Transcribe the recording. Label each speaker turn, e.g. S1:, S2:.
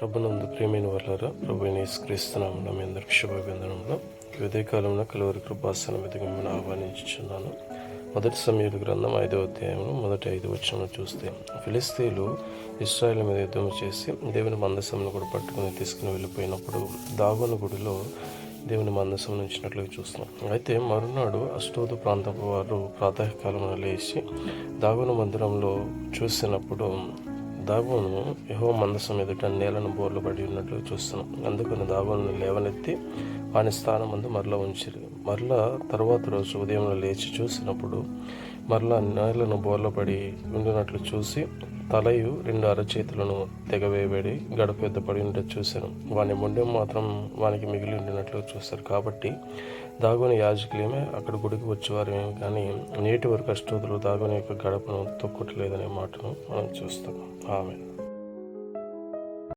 S1: ప్రభునందు ప్రియమైన వాళ్ళారా, ప్రభు అయిన యేసుక్రీస్తునామమున మీ అందరికి శుభాభివందనములు. ఉదయకాలంలో కలువరి కృపాసనం మీదకి మిమ్మల్ని ఆహ్వానించుచున్నాను. మొదటి సమూయేలు గ్రంథం 5వ అధ్యాయంలో మొదటి 5 వచనం చూస్తే, ఫిలిష్తీయులు ఇశ్రాయేలు మీద యుద్ధం చేసి దేవుని మందసమును కూడా పట్టుకుని తీసుకుని వెళ్ళిపోయినప్పుడు దాగోను గుడిలో దేవుని మందసం ఉంచినట్లుగా చూస్తున్నాం. అయితే మరునాడు అష్టోదు ప్రాంతపు వారు ప్రాతకాలంలో లేచి దాగోను మందిరంలో చూసినప్పుడు దాగోను యెహోవా మందసం ఎదుట నేలను బోర్లు పడి ఉన్నట్లు చూస్తున్నాం. అందుకని దాగోను లేవనెత్తి వాని స్థానం ముందు మరలా ఉంచిరి. మరలా తర్వాత రోజు ఉదయంలో లేచి చూసినప్పుడు మరలా నేలను బోర్ల పడి ఉండినట్లు చూసి తలయు 2 అరచేతులను తెగవేయబడి గడప పెద్ద పడి ఉంటే చూశాను. వాని మొండెం మాత్రం వానికి మిగిలి ఉండినట్లు చూశారు. కాబట్టి దాగోని యాజకులేమే అక్కడ గుడికి వచ్చేవారేమో కానీ నేటి వరకు అష్టోతులు దాగోని యొక్క గడపను తొక్కట్లేదనే మాటను మనం చూస్తాం. ఆమె